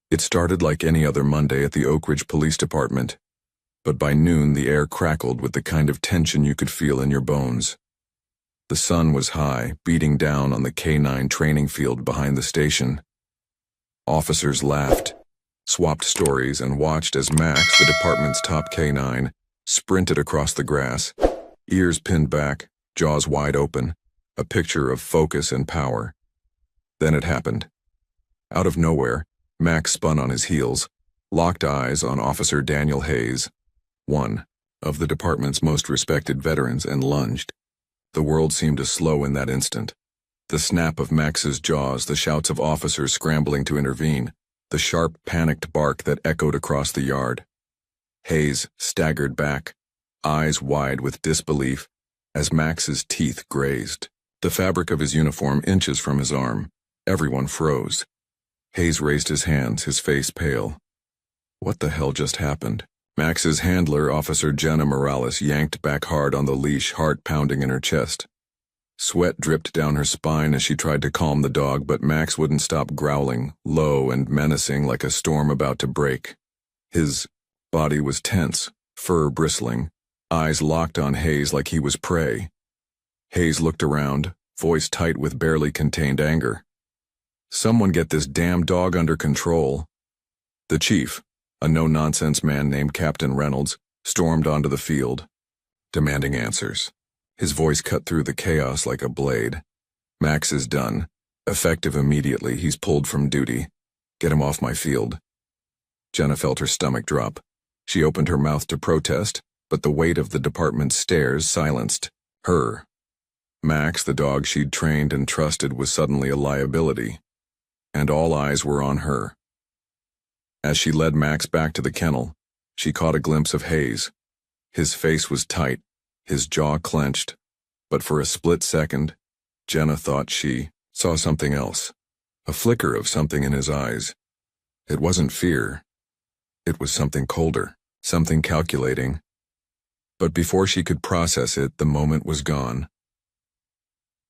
It started like any other Monday at the Oak Ridge Police Department, but by noon the air crackled with the kind of tension you could feel in your bones. The sun was high, beating down on the K-9 training field behind the station. Officers laughed, swapped stories, and watched as Max, the department's top K-9, sprinted across the grass, ears pinned back, jaws wide open, a picture of focus and power. Then it happened. Out of nowhere, Max spun on his heels, locked eyes on Officer Daniel Hayes, one of the department's most respected veterans, and lunged. The world seemed to slow in that instant. The snap of Max's jaws, the shouts of officers scrambling to intervene, the sharp, panicked bark that echoed across the yard. Hayes staggered back, eyes wide with disbelief, as Max's teeth grazed. The fabric of his uniform inches from his arm. Everyone froze. Hayes raised his hands, his face pale. What the hell just happened? Max's handler, Officer Jenna Morales, yanked back hard on the leash, heart pounding in her chest. Sweat dripped down her spine as she tried to calm the dog, but Max wouldn't stop growling, low and menacing like a storm about to break. His body was tense, fur bristling, eyes locked on Hayes like he was prey. Hayes looked around, voice tight with barely contained anger. Someone get this damn dog under control. The chief, a no-nonsense man named Captain Reynolds, stormed onto the field, demanding answers. His voice cut through the chaos like a blade. Max is done. Effective immediately, he's pulled from duty. Get him off my field. Jenna felt her stomach drop. She opened her mouth to protest, but the weight of the department's stares silenced her. Max, the dog she'd trained and trusted, was suddenly a liability, and all eyes were on her. As she led Max back to the kennel, she caught a glimpse of Hayes. His face was tight, his jaw clenched, but for a split second, Jenna thought she saw something else, a flicker of something in his eyes. It wasn't fear. It was something colder, something calculating. But before she could process it, the moment was gone.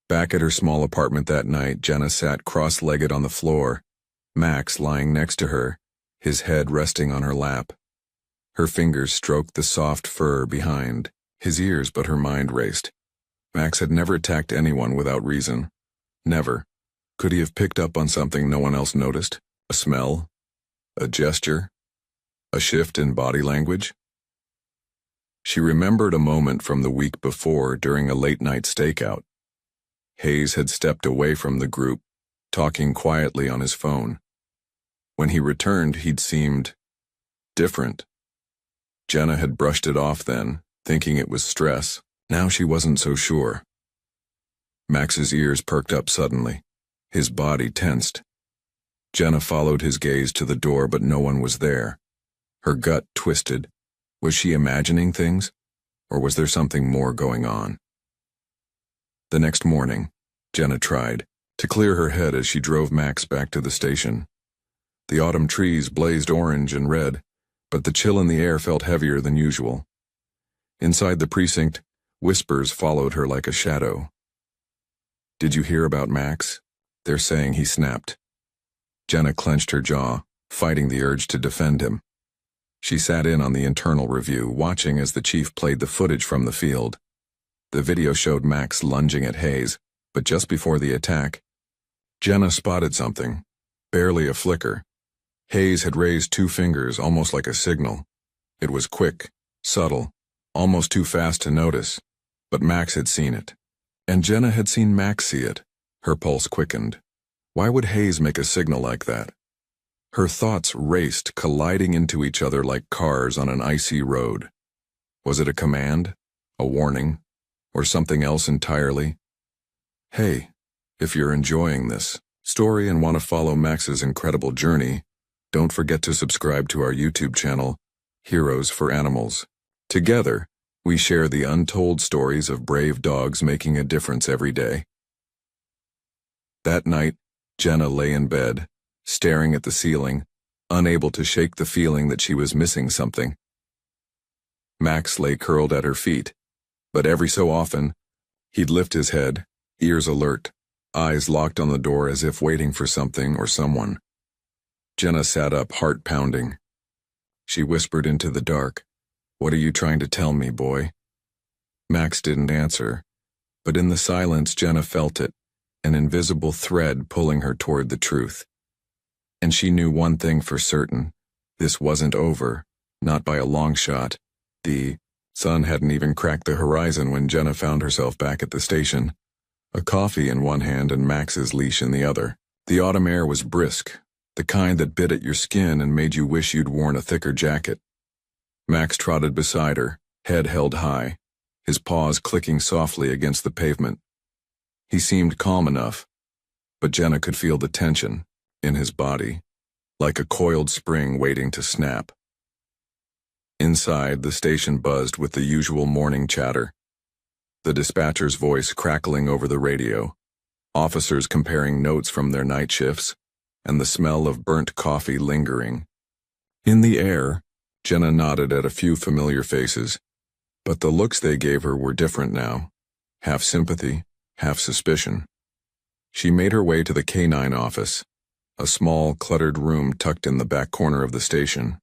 Back at her small apartment that night, Jenna sat cross-legged on the floor, Max lying next to her, his head resting on her lap. Her fingers stroked the soft fur behind his ears, but her mind raced. Max had never attacked anyone without reason. Never. Could he have picked up on something no one else noticed? A smell? A gesture? A shift in body language? She remembered a moment from the week before during a late-night stakeout. Hayes had stepped away from the group, talking quietly on his phone. When he returned, he'd seemed different. Jenna had brushed it off then, thinking it was stress. Now she wasn't so sure. Max's ears perked up suddenly. His body tensed. Jenna followed his gaze to the door, but no one was there. Her gut twisted. Was she imagining things, or was there something more going on? The next morning, Jenna tried to clear her head as she drove Max back to the station. The autumn trees blazed orange and red, but the chill in the air felt heavier than usual. Inside the precinct, whispers followed her like a shadow. Did you hear about Max? They're saying he snapped. Jenna clenched her jaw, fighting the urge to defend him. She sat in on the internal review, watching as the chief played the footage from the field. The video showed Max lunging at Hayes, but just before the attack, Jenna spotted something, barely a flicker. Hayes had raised two fingers, almost like a signal. It was quick, subtle, almost too fast to notice, but Max had seen it. And Jenna had seen Max see it. Her pulse quickened. Why would Hayes make a signal like that? Her thoughts raced, colliding into each other like cars on an icy road. Was it a command? A warning? Or something else entirely? Hey, if you're enjoying this story and want to follow Max's incredible journey, don't forget to subscribe to our YouTube channel, Heroes for Animals. Together, we share the untold stories of brave dogs making a difference every day. That night, Jenna lay in bed, staring at the ceiling, unable to shake the feeling that she was missing something. Max lay curled at her feet, but every so often, he'd lift his head, ears alert, eyes locked on the door as if waiting for something or someone. Jenna sat up, heart pounding. She whispered into the dark, "What are you trying to tell me, boy?" Max didn't answer, but in the silence Jenna felt it, an invisible thread pulling her toward the truth. And she knew one thing for certain: this wasn't over, not by a long shot. The sun hadn't even cracked the horizon when Jenna found herself back at the station, a coffee in one hand and Max's leash in the other. The autumn air was brisk, the kind that bit at your skin and made you wish you'd worn a thicker jacket. Max trotted beside her, head held high, his paws clicking softly against the pavement. He seemed calm enough, but Jenna could feel the tension in his body, like a coiled spring waiting to snap. Inside, the station buzzed with the usual morning chatter. The dispatcher's voice crackling over the radio, officers comparing notes from their night shifts, and the smell of burnt coffee lingering. In the air, Jenna nodded at a few familiar faces, but the looks they gave her were different now, half sympathy, half suspicion. She made her way to the K-9 office, a small, cluttered room tucked in the back corner of the station.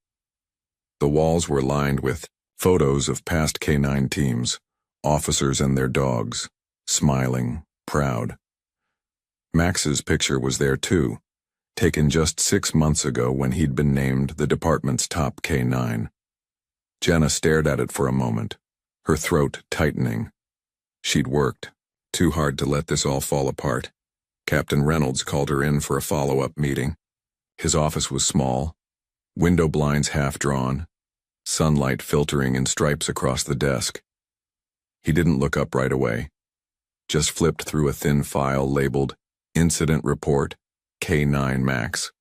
The walls were lined with photos of past K-9 teams, officers and their dogs, smiling, proud. Max's picture was there too, taken just 6 months ago when he'd been named the department's top K-9. Jenna stared at it for a moment, her throat tightening. She'd worked too hard to let this all fall apart. Captain Reynolds called her in for a follow-up meeting. His office was small, window blinds half drawn, sunlight filtering in stripes across the desk. He didn't look up right away, just flipped through a thin file labeled Incident Report, K-9 Max.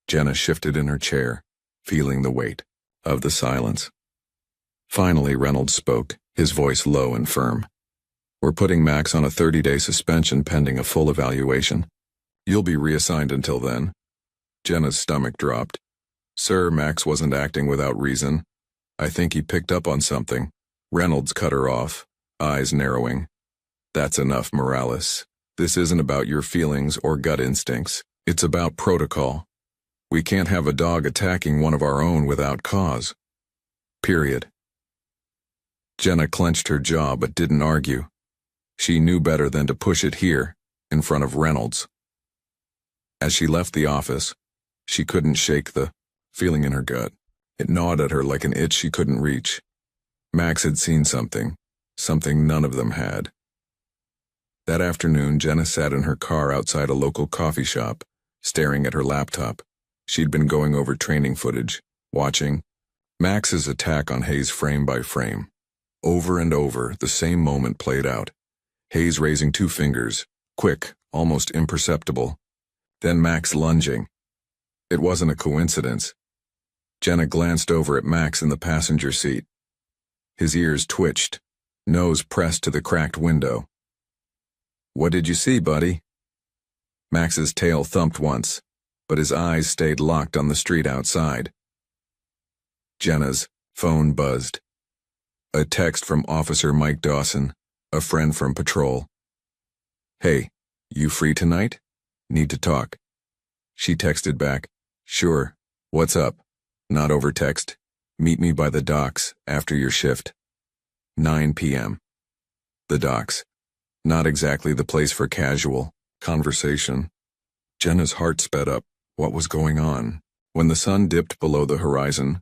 Jenna shifted in her chair, feeling the weight of the silence. Finally, Reynolds spoke, his voice low and firm. "We're putting Max on a 30-day suspension pending a full evaluation. You'll be reassigned until then." Jenna's stomach dropped. "Sir, Max wasn't acting without reason. I think he picked up on something." Reynolds cut her off, eyes narrowing. "That's enough, Morales. This isn't about your feelings or gut instincts. It's about protocol. We can't have a dog attacking one of our own without cause. Period." Jenna clenched her jaw but didn't argue. She knew better than to push it here, in front of Reynolds. As she left the office, she couldn't shake the feeling in her gut. It gnawed at her like an itch she couldn't reach. Max had seen something none of them had. That afternoon, Jenna sat in her car outside a local coffee shop, staring at her laptop. She'd been going over training footage, watching Max's attack on Hayes frame by frame. Over and over, the same moment played out. Hayes raising 2 fingers, quick, almost imperceptible. Then Max lunging. It wasn't a coincidence. Jenna glanced over at Max in the passenger seat. His ears twitched, nose pressed to the cracked window. "What did you see, buddy?" Max's tail thumped once, but his eyes stayed locked on the street outside. Jenna's phone buzzed. A text from Officer Mike Dawson, a friend from patrol. "Hey, you free tonight? Need to talk." She texted back, "Sure, what's up? Not over text. Meet me by the docks after your shift. 9 p.m. The docks. Not exactly the place for casual conversation. Jenna's heart sped up. What was going on? When the sun dipped below the horizon,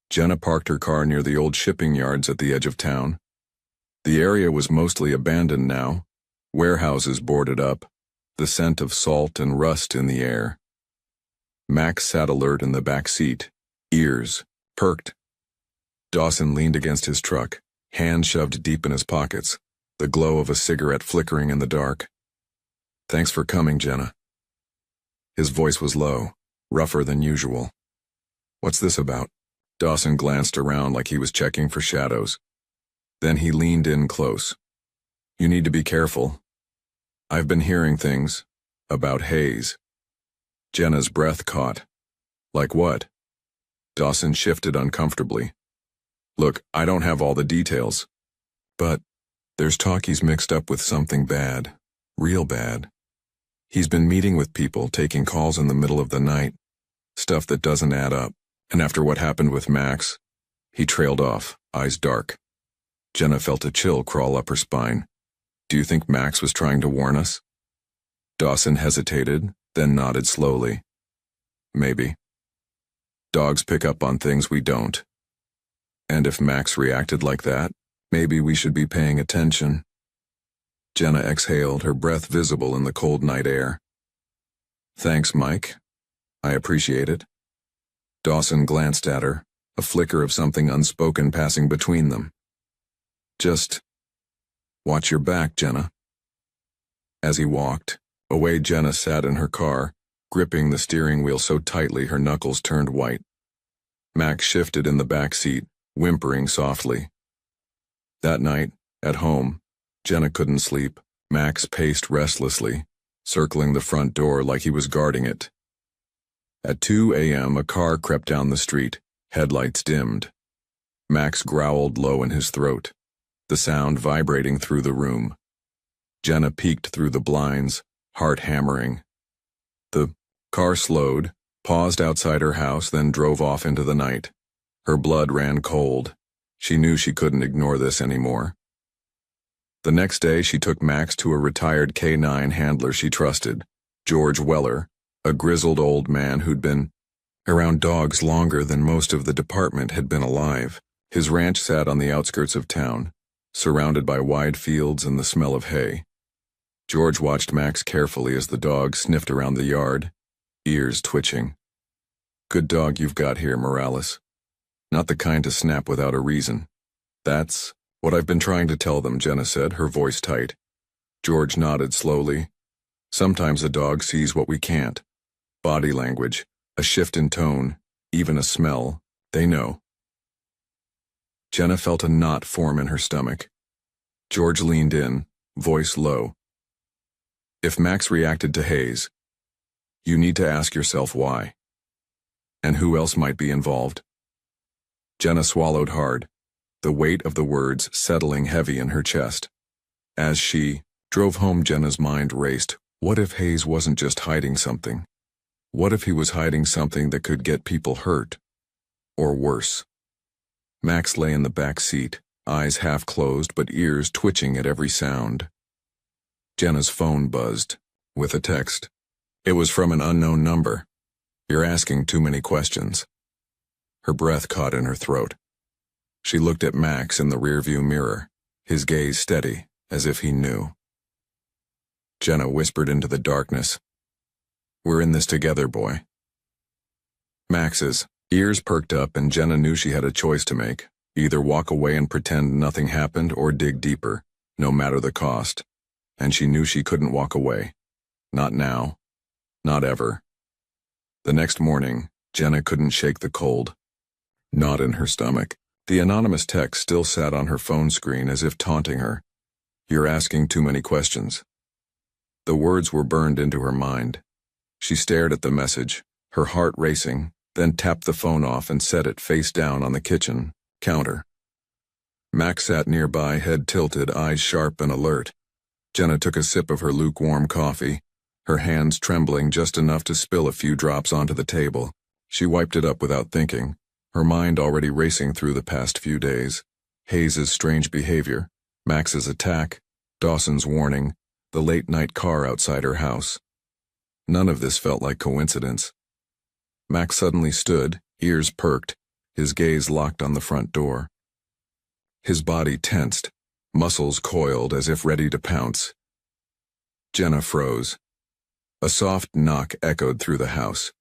Jenna parked her car near the old shipping yards at the edge of town. The area was mostly abandoned now, warehouses boarded up, the scent of salt and rust in the air. Max sat alert in the back seat, ears perked. Dawson leaned against his truck, hands shoved deep in his pockets, the glow of a cigarette flickering in the dark. "Thanks for coming, Jenna." His voice was low, rougher than usual. "What's this about?" Dawson glanced around like he was checking for shadows. Then he leaned in close. "You need to be careful. I've been hearing things about Hayes." Jenna's breath caught. "Like what?" Dawson shifted uncomfortably. "Look, I don't have all the details, but there's talk he's mixed up with something bad, real bad. He's been meeting with people, taking calls in the middle of the night. stuff that doesn't add up. And after what happened with Max, he trailed off, eyes dark. Jenna felt a chill crawl up her spine. Do you think Max was trying to warn us? Dawson hesitated, then nodded slowly. Maybe. Dogs pick up on things we don't. And if Max reacted like that, maybe we should be paying attention. Jenna exhaled, her breath visible in the cold night air. Thanks, Mike. I appreciate it. Dawson glanced at her, a flicker of something unspoken passing between them. Just watch your back, Jenna. As he walked away, Jenna sat in her car, gripping the steering wheel so tightly her knuckles turned white. Max shifted in the back seat, whimpering softly. That night, at home, Jenna couldn't sleep. Max paced restlessly, circling the front door like he was guarding it. At 2 a.m., a car crept down the street, headlights dimmed. Max growled low in his throat, the sound vibrating through the room. Jenna peeked through the blinds, heart hammering. The car slowed, paused outside her house, then drove off into the night. Her blood ran cold. She knew she couldn't ignore this anymore. The next day, she took Max to a retired K-9 handler she trusted, George Weller, a grizzled old man who'd been around dogs longer than most of the department had been alive. His ranch sat on the outskirts of town, surrounded by wide fields and the smell of hay. George watched Max carefully as the dog sniffed around the yard, ears twitching. Good dog you've got here, Morales. Not the kind to snap without a reason. That's what I've been trying to tell them, Jenna said, her voice tight. George nodded slowly. Sometimes a dog sees what we can't. Body language, a shift in tone, even a smell, they know. Jenna felt a knot form in her stomach. George leaned in, voice low. If Max reacted to Hayes, you need to ask yourself why. And who else might be involved? Jenna swallowed hard, the weight of the words settling heavy in her chest. As she drove home, Jenna's mind raced. What if Hayes wasn't just hiding something? What if he was hiding something that could get people hurt? Or worse? Max lay in the back seat, eyes half closed but ears twitching at every sound. Jenna's phone buzzed, with a text. It was from an unknown number. You're asking too many questions. Her breath caught in her throat. She looked at Max in the rearview mirror, his gaze steady, as if he knew. Jenna whispered into the darkness. We're in this together, boy. Max's ears perked up, and Jenna knew she had a choice to make. Either walk away and pretend nothing happened or dig deeper, no matter the cost. And she knew she couldn't walk away. Not now. Not ever. The next morning, Jenna couldn't shake the cold. Knot in her stomach. The anonymous text still sat on her phone screen as if taunting her. You're asking too many questions. The words were burned into her mind. She stared at the message, her heart racing, then tapped the phone off and set it face down on the kitchen counter. Max sat nearby, head tilted, eyes sharp and alert. Jenna took a sip of her lukewarm coffee, her hands trembling just enough to spill a few drops onto the table. She wiped it up without thinking, her mind already racing through the past few days. Hayes' strange behavior, Max's attack, Dawson's warning, the late-night car outside her house. None of this felt like coincidence. Max suddenly stood, ears perked, his gaze locked on the front door. His body tensed, muscles coiled as if ready to pounce. Jenna froze. A soft knock echoed through the house.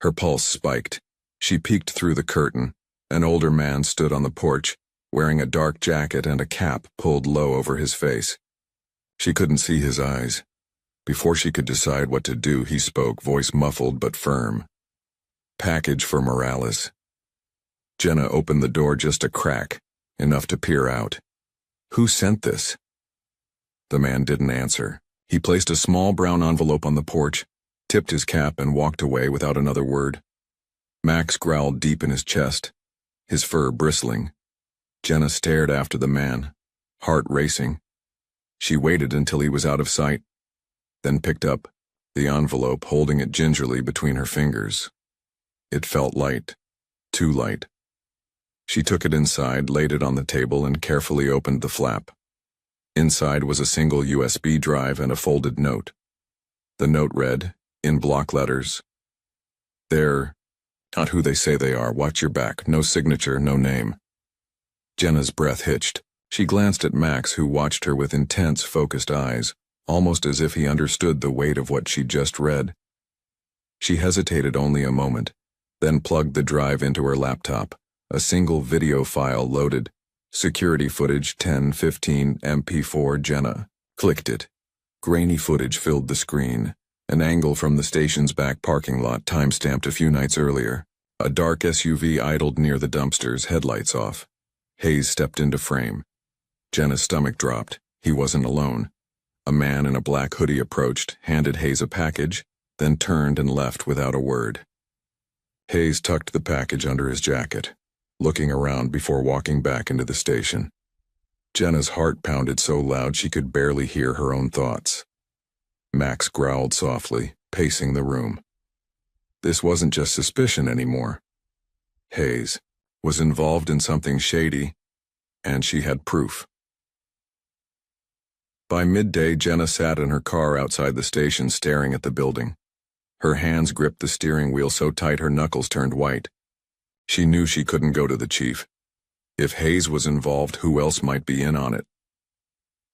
Her pulse spiked. She peeked through the curtain. An older man stood on the porch, wearing a dark jacket and a cap pulled low over his face. She couldn't see his eyes. Before she could decide what to do, he spoke, voice muffled but firm. Package for Morales. Jenna opened the door just a crack, enough to peer out. Who sent this? The man didn't answer. He placed a small brown envelope on the porch, tipped his cap and walked away without another word. Max growled deep in his chest, his fur bristling. Jenna stared after the man, heart racing. She waited until he was out of sight, then picked up the envelope, holding it gingerly between her fingers. It felt light, too light. She took it inside, laid it on the table, and carefully opened the flap. Inside was a single USB drive and a folded note. The note read, in block letters, "They're not who they say they are. Watch your back. No signature, no name." Jenna's breath hitched. She glanced at Max, who watched her with intense, focused eyes, almost as if he understood the weight of what she'd just read. She hesitated only a moment, then plugged the drive into her laptop. A single video file loaded. Security footage 1015 MP4 Jenna. Clicked it. Grainy footage filled the screen. An angle from the station's back parking lot, time-stamped a few nights earlier. A dark SUV idled near the dumpsters, headlights off. Hayes stepped into frame. Jenna's stomach dropped. He wasn't alone. A man in a black hoodie approached, handed Hayes a package, then turned and left without a word. Hayes tucked the package under his jacket, looking around before walking back into the station. Jenna's heart pounded so loud she could barely hear her own thoughts. Max growled softly, pacing the room. This wasn't just suspicion anymore. Hayes was involved in something shady, and she had proof. By midday, Jenna sat in her car outside the station staring at the building. Her hands gripped the steering wheel so tight her knuckles turned white. She knew she couldn't go to the chief. If Hayes was involved, who else might be in on it?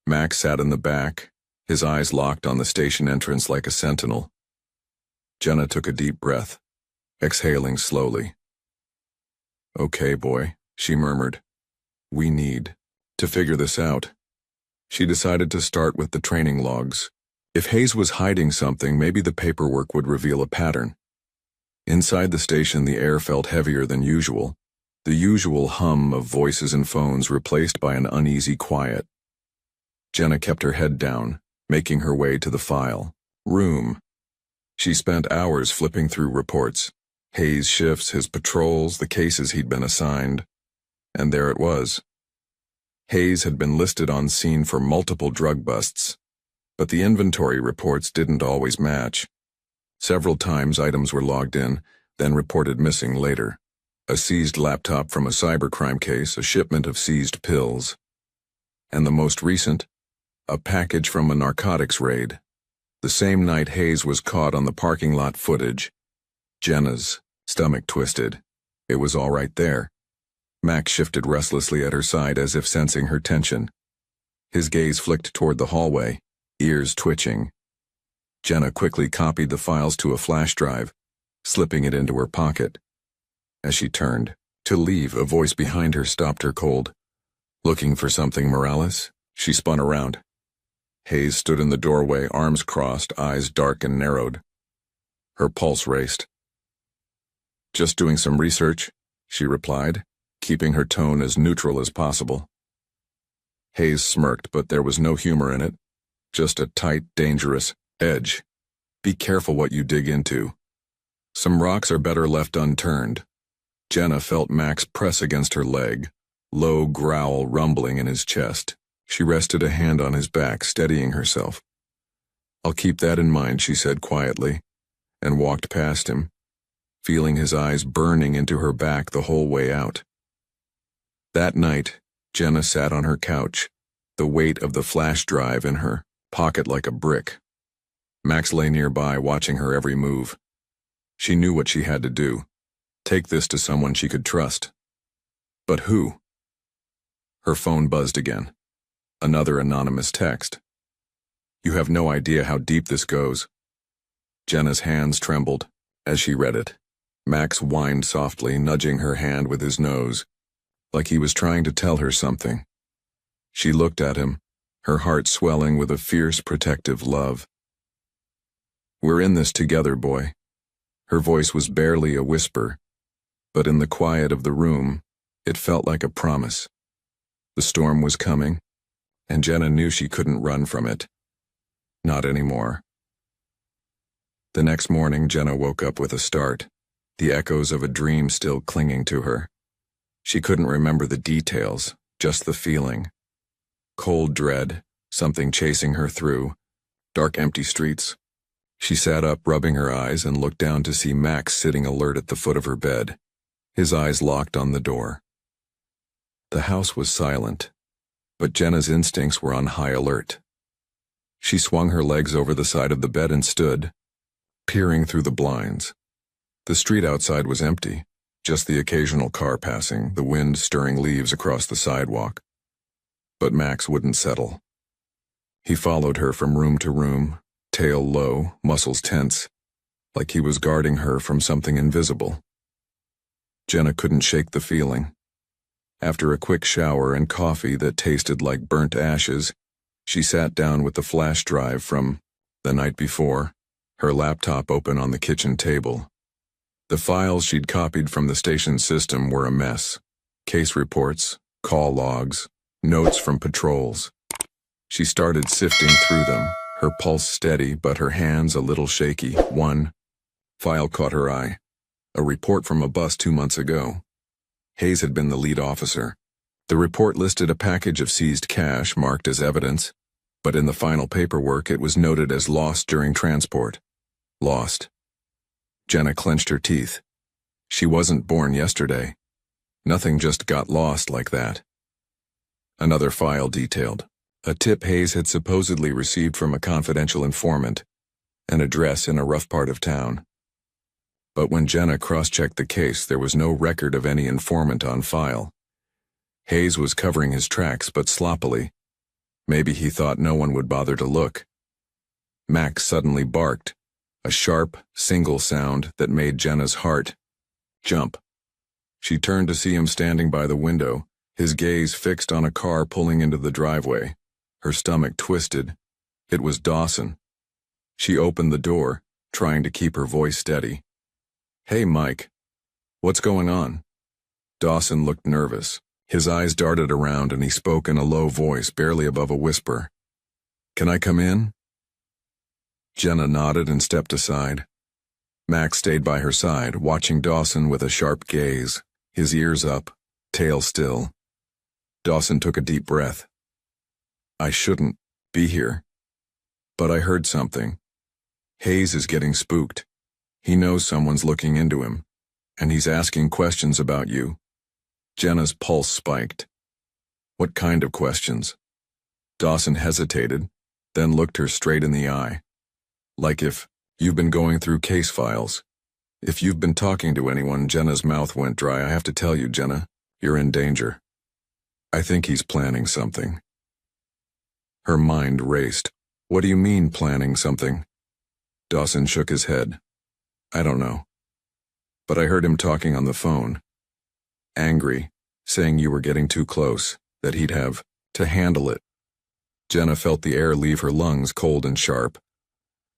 Max sat in the back, his eyes locked on the station entrance like a sentinel. Jenna took a deep breath, exhaling slowly. "Okay, boy," she murmured. "We need to figure this out." She decided to start with the training logs. If Hayes was hiding something, maybe the paperwork would reveal a pattern. Inside the station, the air felt heavier than usual, the usual hum of voices and phones replaced by an uneasy quiet. Jenna kept her head down, making her way to the file. Room. She spent hours flipping through reports, Hayes' shifts, his patrols, the cases he'd been assigned. And there it was. Hayes had been listed on scene for multiple drug busts, but the inventory reports didn't always match. Several times items were logged in, then reported missing later. A seized laptop from a cybercrime case, a shipment of seized pills. And the most recent, a package from a narcotics raid. The same night Hayes was caught on the parking lot footage. Jenna's stomach twisted. It was all right there. Max shifted restlessly at her side as if sensing her tension. His gaze flicked toward the hallway, ears twitching. Jenna quickly copied the files to a flash drive, slipping it into her pocket. As she turned to leave, a voice behind her stopped her cold. "Looking for something, Morales?" She spun around. Hayes stood in the doorway, arms crossed, eyes dark and narrowed. Her pulse raced. "Just doing some research," she replied, keeping her tone as neutral as possible. Hayes smirked, but there was no humor in it, just a tight, dangerous edge. "Be careful what you dig into. Some rocks are better left unturned." Jenna felt Max press against her leg, low growl rumbling in his chest. She rested a hand on his back, steadying herself. "I'll keep that in mind," she said quietly, and walked past him, feeling his eyes burning into her back the whole way out. That night, Jenna sat on her couch, the weight of the flash drive in her pocket like a brick. Max lay nearby, watching her every move. She knew what she had to do. Take this to someone she could trust. But who? Her phone buzzed again. Another anonymous text. "You have no idea how deep this goes." Jenna's hands trembled as she read it. Max whined softly, nudging her hand with his nose, like he was trying to tell her something. She looked at him, her heart swelling with a fierce, protective love. "We're in this together, boy." Her voice was barely a whisper, but in the quiet of the room, it felt like a promise. The storm was coming, and Jenna knew she couldn't run from it. Not anymore. The next morning, Jenna woke up with a start, the echoes of a dream still clinging to her. She couldn't remember the details, just the feeling. Cold dread, something chasing her through, dark empty streets, She sat up, rubbing her eyes, and looked down to see Max sitting alert at the foot of her bed, his eyes locked on the door. The house was silent, but Jenna's instincts were on high alert. She swung her legs over the side of the bed and stood, peering through the blinds. The street outside was empty, just the occasional car passing, the wind stirring leaves across the sidewalk. But Max wouldn't settle. He followed her from room to room, tail low, muscles tense, like he was guarding her from something invisible. Jenna couldn't shake the feeling. After a quick shower and coffee that tasted like burnt ashes, she sat down with the flash drive from the night before, her laptop open on the kitchen table. The files she'd copied from the station system were a mess. Case reports, call logs, notes from patrols. She started sifting through them, her pulse steady but her hands a little shaky. One file caught her eye. A report from a bus 2 months ago. Hayes had been the lead officer. The report listed a package of seized cash marked as evidence, but in the final paperwork it was noted as lost during transport. Lost. Jenna clenched her teeth. She wasn't born yesterday. Nothing just got lost like that. Another file detailed a tip Hayes had supposedly received from a confidential informant, an address in a rough part of town. But when Jenna cross-checked the case, there was no record of any informant on file. Hayes was covering his tracks, but sloppily. Maybe he thought no one would bother to look. Max suddenly barked, a sharp, single sound that made Jenna's heart jump. She turned to see him standing by the window, his gaze fixed on a car pulling into the driveway. Her stomach twisted. It was Dawson. She opened the door, trying to keep her voice steady. "Hey, Mike. What's going on?" Dawson looked nervous. His eyes darted around and he spoke in a low voice, barely above a whisper. "Can I come in?" Jenna nodded and stepped aside. Max stayed by her side, watching Dawson with a sharp gaze, his ears up, tail still. Dawson took a deep breath. "I shouldn't be here. But I heard something. Hayes is getting spooked. He knows someone's looking into him, and he's asking questions about you." Jenna's pulse spiked. "What kind of questions?" Dawson hesitated, then looked her straight in the eye. "Like if you've been going through case files. If you've been talking to anyone." Jenna's mouth went dry. "I have to tell you, Jenna, you're in danger. I think he's planning something." Her mind raced. "What do you mean, planning something?" Dawson shook his head. "I don't know. But I heard him talking on the phone. Angry, saying you were getting too close, that he'd have to handle it." Jenna felt the air leave her lungs cold and sharp.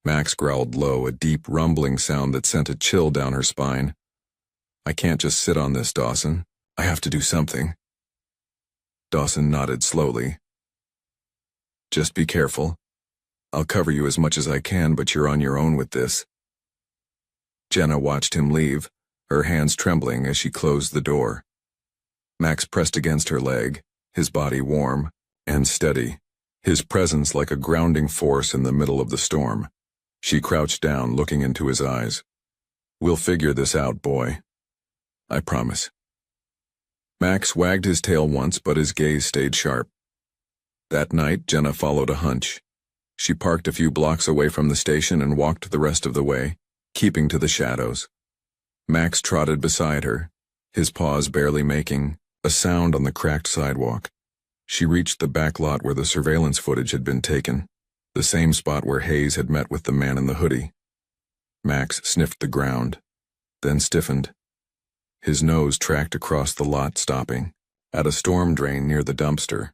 Max growled low, a deep rumbling sound that sent a chill down her spine. "I can't just sit on this, Dawson. I have to do something." Dawson nodded slowly. "Just be careful. I'll cover you as much as I can, but you're on your own with this." Jenna watched him leave, her hands trembling as she closed the door. Max pressed against her leg, his body warm and steady, his presence like a grounding force in the middle of the storm. She crouched down, looking into his eyes. "We'll figure this out, boy. I promise." Max wagged his tail once, but his gaze stayed sharp. That night, Jenna followed a hunch. She parked a few blocks away from the station and walked the rest of the way, keeping to the shadows. Max trotted beside her, his paws barely making a sound on the cracked sidewalk. She reached the back lot where the surveillance footage had been taken, the same spot where Hayes had met with the man in the hoodie. Max sniffed the ground, then stiffened. His nose tracked across the lot, stopping at a storm drain near the dumpster.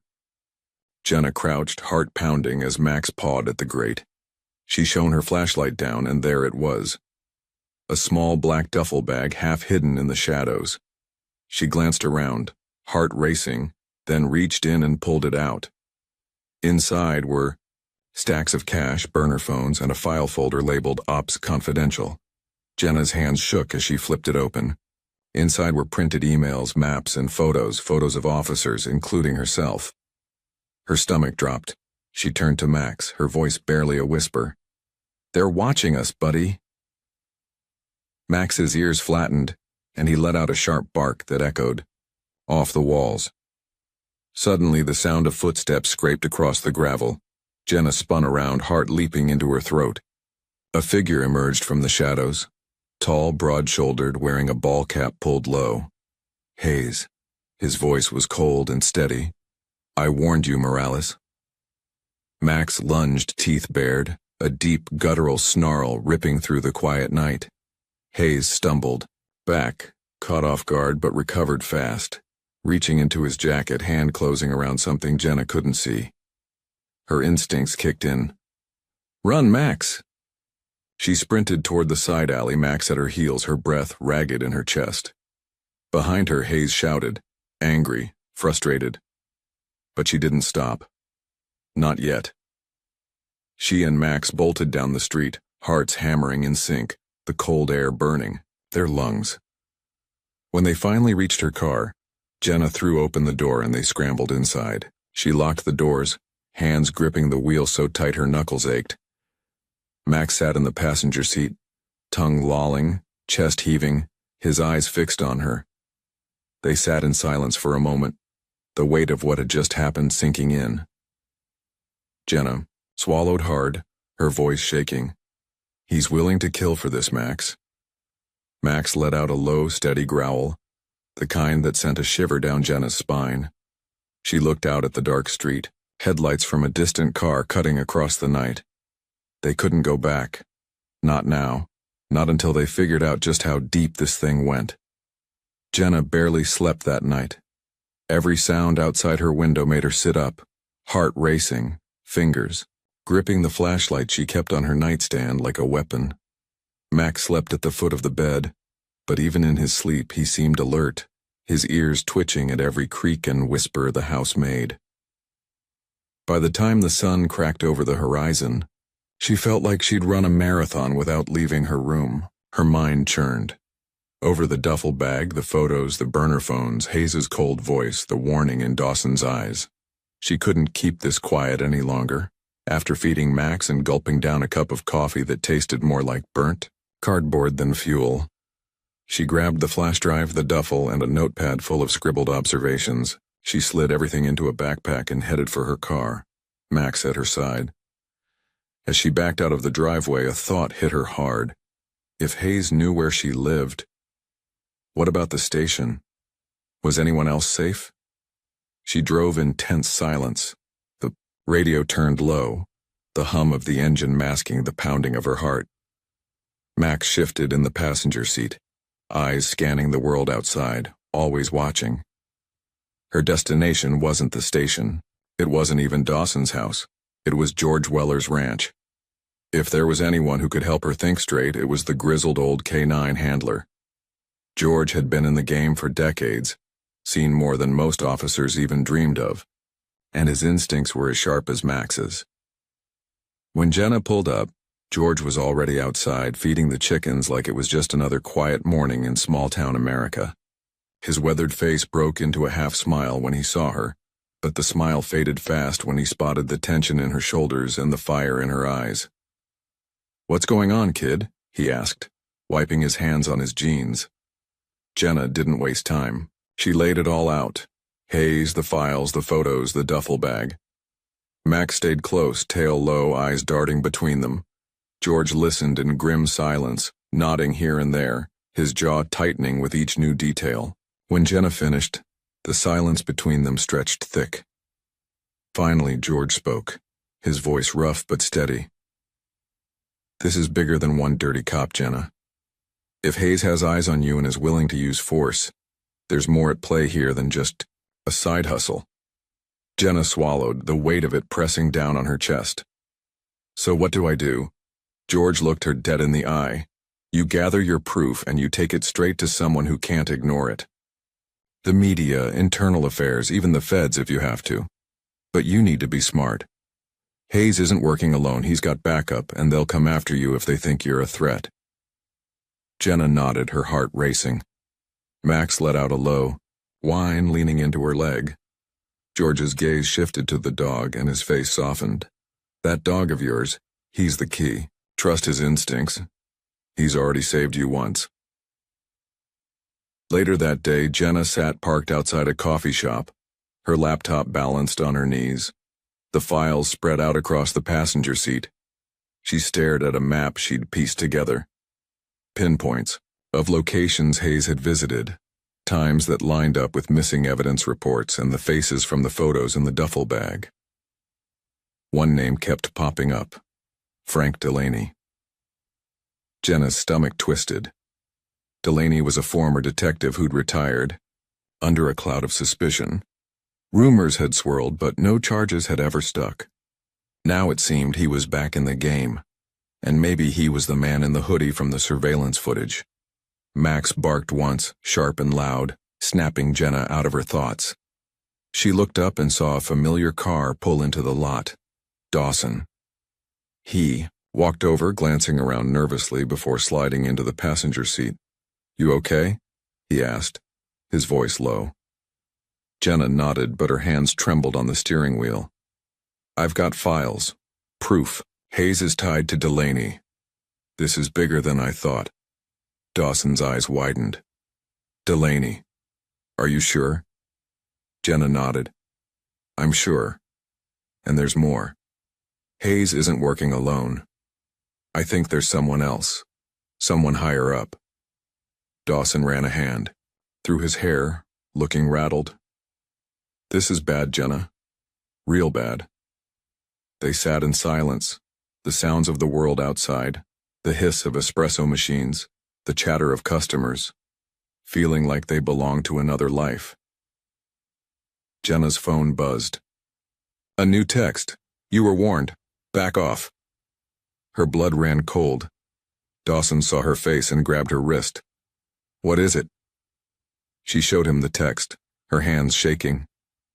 Jenna crouched, heart pounding, as Max pawed at the grate. She shone her flashlight down, and there it was. A small black duffel bag half hidden in the shadows. She glanced around, heart racing, then reached in and pulled it out. Inside were stacks of cash, burner phones, and a file folder labeled Ops Confidential. Jenna's hands shook as she flipped it open. Inside were printed emails, maps, and photos of officers, including herself. Her stomach dropped. She turned to Max, her voice barely a whisper. They're watching us, buddy. Max's ears flattened, and he let out a sharp bark that echoed off the walls. Suddenly, the sound of footsteps scraped across the gravel. Jenna spun around, heart leaping into her throat. A figure emerged from the shadows, tall, broad-shouldered, wearing a ball cap pulled low. Hayes. His voice was cold and steady. I warned you, Morales. Max lunged, teeth bared, a deep, guttural snarl ripping through the quiet night. Hayes stumbled back, caught off guard but recovered fast, reaching into his jacket, hand closing around something Jenna couldn't see. Her instincts kicked in. Run, Max! She sprinted toward the side alley, Max at her heels, her breath ragged in her chest. Behind her, Hayes shouted, angry, frustrated. But she didn't stop. Not yet. She and Max bolted down the street, hearts hammering in sync, the cold air burning their lungs. When they finally reached her car, Jenna threw open the door and they scrambled inside. She locked the doors, hands gripping the wheel so tight her knuckles ached. Max sat in the passenger seat, tongue lolling, chest heaving, his eyes fixed on her. They sat in silence for a moment, the weight of what had just happened sinking in. Jenna swallowed hard, her voice shaking. He's willing to kill for this, Max. Max let out a low, steady growl, the kind that sent a shiver down Jenna's spine. She looked out at the dark street, headlights from a distant car cutting across the night. They couldn't go back. Not now. Not until they figured out just how deep this thing went. Jenna barely slept that night. Every sound outside her window made her sit up, heart racing, fingers gripping the flashlight she kept on her nightstand like a weapon. Max slept at the foot of the bed, but even in his sleep he seemed alert, his ears twitching at every creak and whisper the house made. By the time the sun cracked over the horizon, she felt like she'd run a marathon without leaving her room. Her mind churned. Over the duffel bag, the photos, the burner phones, Hayes' cold voice, the warning in Dawson's eyes. She couldn't keep this quiet any longer. After feeding Max and gulping down a cup of coffee that tasted more like burnt cardboard than fuel, she grabbed the flash drive, the duffel, and a notepad full of scribbled observations. She slid everything into a backpack and headed for her car, Max at her side. As she backed out of the driveway, a thought hit her hard. If Hayes knew where she lived, what about the station? Was anyone else safe? She drove in tense silence. The radio turned low, the hum of the engine masking the pounding of her heart. Max shifted in the passenger seat, eyes scanning the world outside, always watching. Her destination wasn't the station. It wasn't even Dawson's house. It was George Weller's ranch. If there was anyone who could help her think straight, it was the grizzled old K9 handler. George had been in the game for decades, seen more than most officers even dreamed of, and his instincts were as sharp as Max's. When Jenna pulled up, George was already outside feeding the chickens like it was just another quiet morning in small-town America. His weathered face broke into a half-smile when he saw her, but the smile faded fast when he spotted the tension in her shoulders and the fire in her eyes. "What's going on, kid?" he asked, wiping his hands on his jeans. Jenna didn't waste time. She laid it all out. Hayes, the files, the photos, the duffel bag. Max stayed close, tail low, eyes darting between them. George listened in grim silence, nodding here and there, his jaw tightening with each new detail. When Jenna finished, the silence between them stretched thick. Finally, George spoke, his voice rough but steady. "This is bigger than one dirty cop, Jenna. If Hayes has eyes on you and is willing to use force, there's more at play here than just a side hustle." Jenna swallowed, the weight of it pressing down on her chest. "So what do I do?" George looked her dead in the eye. "You gather your proof and you take it straight to someone who can't ignore it. The media, internal affairs, even the feds if you have to. But you need to be smart. Hayes isn't working alone, he's got backup, and they'll come after you if they think you're a threat." Jenna nodded, her heart racing. Max let out a low whine, leaning into her leg. George's gaze shifted to the dog and his face softened. "That dog of yours, he's the key. Trust his instincts. He's already saved you once. Later that day, Jenna sat parked outside a coffee shop, her laptop balanced on her knees, the files spread out across the passenger seat. She stared at a map she'd pieced together. Pinpoints of locations Hayes had visited, times that lined up with missing evidence reports and the faces from the photos in the duffel bag. One name kept popping up: Frank Delaney. Jenna's stomach twisted. Delaney was a former detective who'd retired, under a cloud of suspicion. Rumors had swirled, but no charges had ever stuck. Now it seemed he was back in the game, and maybe he was the man in the hoodie from the surveillance footage. Max barked once, sharp and loud, snapping Jenna out of her thoughts. She looked up and saw a familiar car pull into the lot. Dawson. He walked over, glancing around nervously before sliding into the passenger seat. "You okay?" he asked, his voice low. Jenna nodded, but her hands trembled on the steering wheel. "I've got files. Proof. Hayes is tied to Delaney. This is bigger than I thought." Dawson's eyes widened. "Delaney. Are you sure?" Jenna nodded. "I'm sure. And there's more. Hayes isn't working alone. I think there's someone else. Someone higher up." Dawson ran a hand through his hair, looking rattled. "This is bad, Jenna. Real bad." They sat in silence, the sounds of the world outside, the hiss of espresso machines, the chatter of customers, feeling like they belonged to another life. Jenna's phone buzzed. "A new text. You were warned. Back off." Her blood ran cold. Dawson saw her face and grabbed her wrist. "What is it?" She showed him the text, her hands shaking.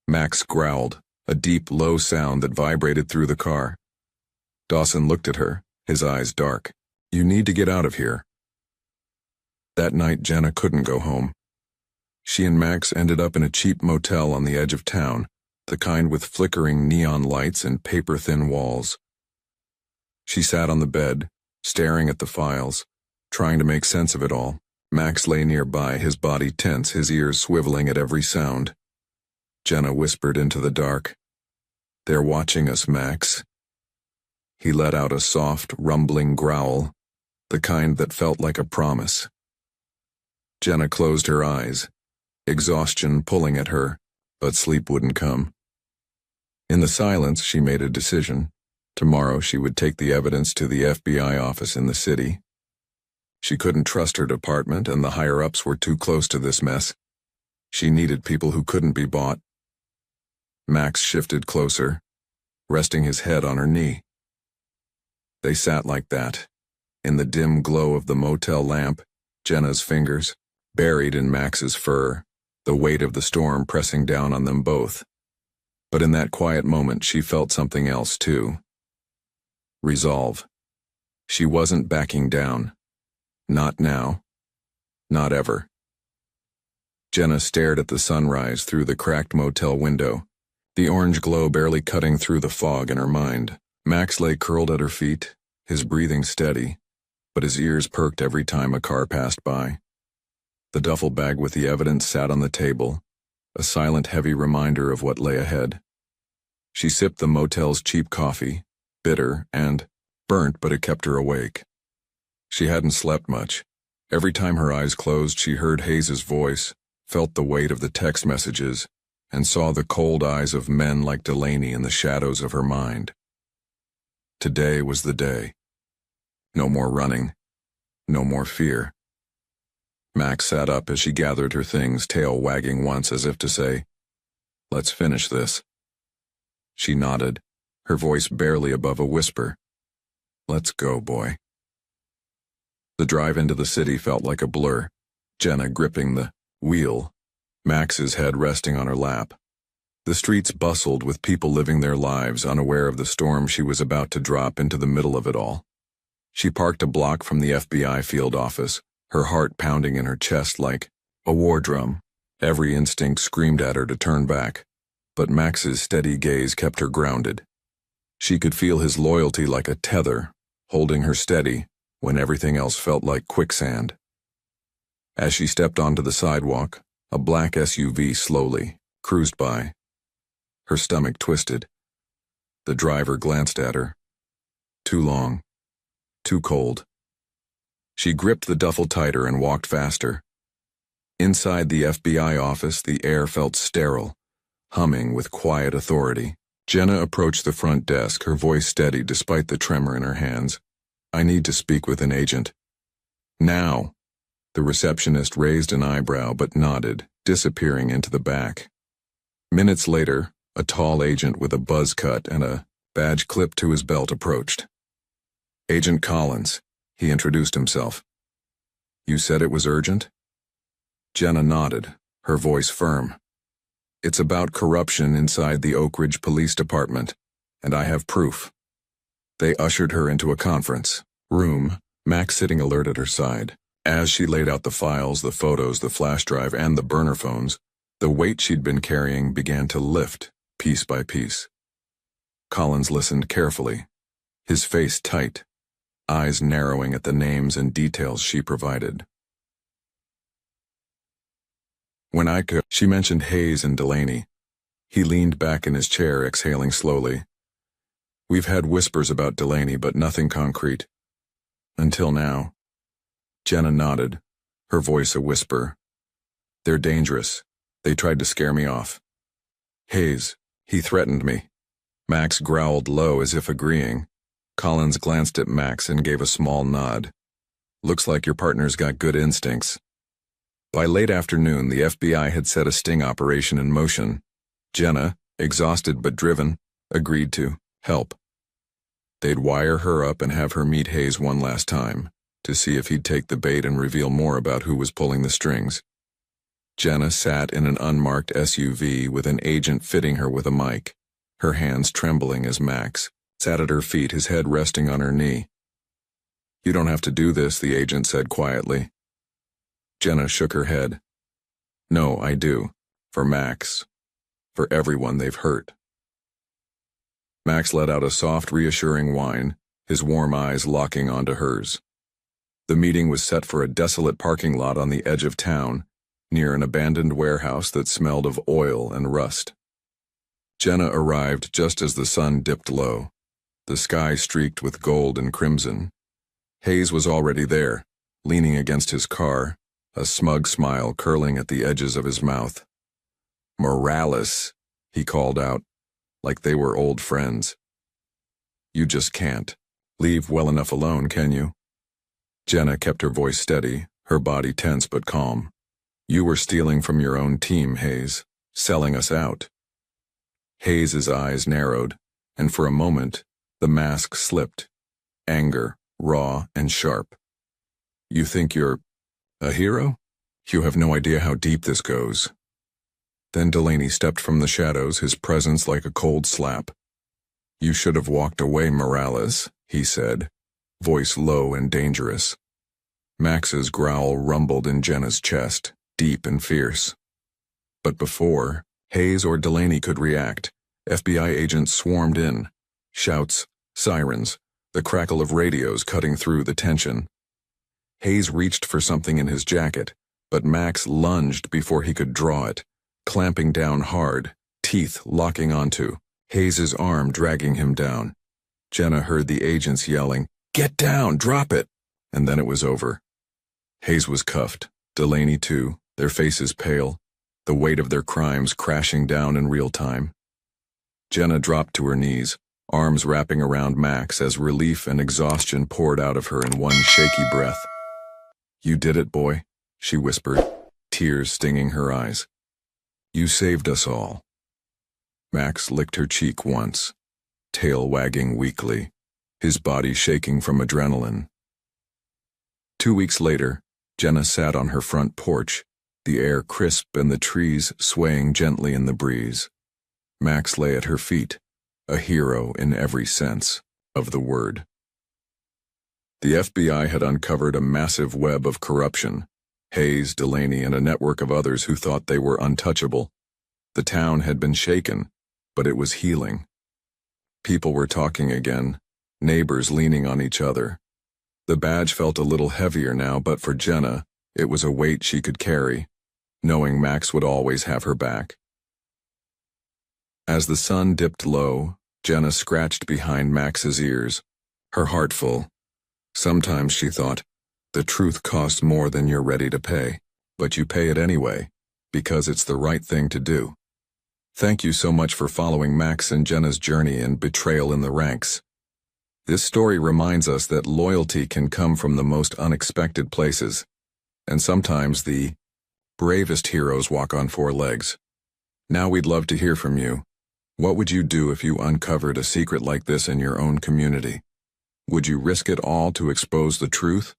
Max growled, a deep, low sound that vibrated through the car. Dawson looked at her, his eyes dark. "You need to get out of here." That night, Jenna couldn't go home. She and Max ended up in a cheap motel on the edge of town, the kind with flickering neon lights and paper-thin walls. She sat on the bed, staring at the files, trying to make sense of it all. Max lay nearby, his body tense, his ears swiveling at every sound. Jenna whispered into the dark, "They're watching us, Max." He let out a soft, rumbling growl, the kind that felt like a promise. Jenna closed her eyes, exhaustion pulling at her, but sleep wouldn't come. In the silence, she made a decision. Tomorrow she would take the evidence to the FBI office in the city. She couldn't trust her department, and the higher-ups were too close to this mess. She needed people who couldn't be bought. Max shifted closer, resting his head on her knee. They sat like that, in the dim glow of the motel lamp, Jenna's fingers buried in Max's fur, the weight of the storm pressing down on them both. But in that quiet moment, she felt something else too. Resolve. She wasn't backing down. Not now. Not ever. Jenna stared at the sunrise through the cracked motel window, the orange glow barely cutting through the fog in her mind. Max lay curled at her feet, his breathing steady, but his ears perked every time a car passed by. The duffel bag with the evidence sat on the table, a silent, heavy reminder of what lay ahead. She sipped the motel's cheap coffee, bitter and burnt, but it kept her awake. She hadn't slept much. Every time her eyes closed, she heard Hayes's voice, felt the weight of the text messages, and saw the cold eyes of men like Delaney in the shadows of her mind. Today was the day. No more running. No more fear. Max sat up as she gathered her things, tail wagging once as if to say, "Let's finish this." She nodded, her voice barely above a whisper. "Let's go, boy." The drive into the city felt like a blur, Jenna gripping the wheel, Max's head resting on her lap. The streets bustled with people living their lives, unaware of the storm she was about to drop into the middle of it all. She parked a block from the FBI field office, her heart pounding in her chest like a war drum. Every instinct screamed at her to turn back, but Max's steady gaze kept her grounded. She could feel his loyalty like a tether, holding her steady when everything else felt like quicksand. As she stepped onto the sidewalk, a black SUV slowly cruised by. Her stomach twisted. The driver glanced at her. Too long. Too cold. She gripped the duffel tighter and walked faster. Inside the FBI office, the air felt sterile, humming with quiet authority. Jenna approached the front desk, her voice steady despite the tremor in her hands. "I need to speak with an agent." "Now." The receptionist raised an eyebrow but nodded, disappearing into the back. Minutes later, a tall agent with a buzz cut and a badge clipped to his belt approached. "Agent Collins," he introduced himself. "You said it was urgent?" Jenna nodded, her voice firm. "It's about corruption inside the Oak Ridge Police Department, and I have proof." They ushered her into a conference room, Max sitting alert at her side. As she laid out the files, the photos, the flash drive, and the burner phones, the weight she'd been carrying began to lift, piece by piece. Collins listened carefully, his face tight, eyes narrowing at the names and details she provided. She mentioned Hayes and Delaney. He leaned back in his chair, exhaling slowly. "We've had whispers about Delaney, but nothing concrete. Until now." Jenna nodded, her voice a whisper. "They're dangerous. They tried to scare me off. Hayes, he threatened me." Max growled low as if agreeing. Collins glanced at Max and gave a small nod. "Looks like your partner's got good instincts." By late afternoon, the FBI had set a sting operation in motion. Jenna, exhausted but driven, agreed to help. They'd wire her up and have her meet Hayes one last time, to see if he'd take the bait and reveal more about who was pulling the strings. Jenna sat in an unmarked SUV with an agent fitting her with a mic, her hands trembling as Max sat at her feet, his head resting on her knee. "You don't have to do this," the agent said quietly. Jenna shook her head. "No, I do. For Max. For everyone they've hurt." Max let out a soft, reassuring whine, his warm eyes locking onto hers. The meeting was set for a desolate parking lot on the edge of town, near an abandoned warehouse that smelled of oil and rust. Jenna arrived just as the sun dipped low, the sky streaked with gold and crimson. Hayes was already there, leaning against his car, a smug smile curling at the edges of his mouth. "Morales," he called out, like they were old friends. "You just can't leave well enough alone, can you?" Jenna kept her voice steady, her body tense but calm. "You were stealing from your own team, Hayes, selling us out." Hayes's eyes narrowed, and for a moment, the mask slipped, anger, raw and sharp. "You think you're a hero? You have no idea how deep this goes." Then Delaney stepped from the shadows, his presence like a cold slap. "You should have walked away, Morales," he said, voice low and dangerous. Max's growl rumbled in Jenna's chest, deep and fierce. But before Hayes or Delaney could react, FBI agents swarmed in. Shouts, sirens, the crackle of radios cutting through the tension. Hayes reached for something in his jacket, but Max lunged before he could draw it, clamping down hard, teeth locking onto Hayes's arm, dragging him down. Jenna heard the agents yelling, "Get down, drop it!" And then it was over. Hayes was cuffed, Delaney too, their faces pale, the weight of their crimes crashing down in real time. Jenna dropped to her knees, arms wrapping around Max as relief and exhaustion poured out of her in one shaky breath. "You did it, boy," she whispered, tears stinging her eyes. "You saved us all." Max licked her cheek once, tail wagging weakly, his body shaking from adrenaline. 2 weeks later, Jenna sat on her front porch, the air crisp and the trees swaying gently in the breeze. Max lay at her feet, a hero in every sense of the word. The FBI had uncovered a massive web of corruption, Hayes, Delaney, and a network of others who thought they were untouchable. The town had been shaken, but it was healing. People were talking again, neighbors leaning on each other. The badge felt a little heavier now, but for Jenna, it was a weight she could carry, knowing Max would always have her back. As the sun dipped low, Jenna scratched behind Max's ears, her heart full. Sometimes, she thought, the truth costs more than you're ready to pay, but you pay it anyway, because it's the right thing to do. Thank you so much for following Max and Jenna's journey in betrayal in the ranks. This story reminds us that loyalty can come from the most unexpected places, and sometimes the bravest heroes walk on four legs. Now we'd love to hear from you. What would you do if you uncovered a secret like this in your own community? Would you risk it all to expose the truth?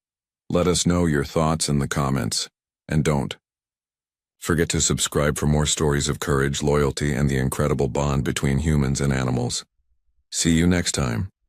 Let us know your thoughts in the comments. And don't forget to subscribe for more stories of courage, loyalty, and the incredible bond between humans and animals. See you next time.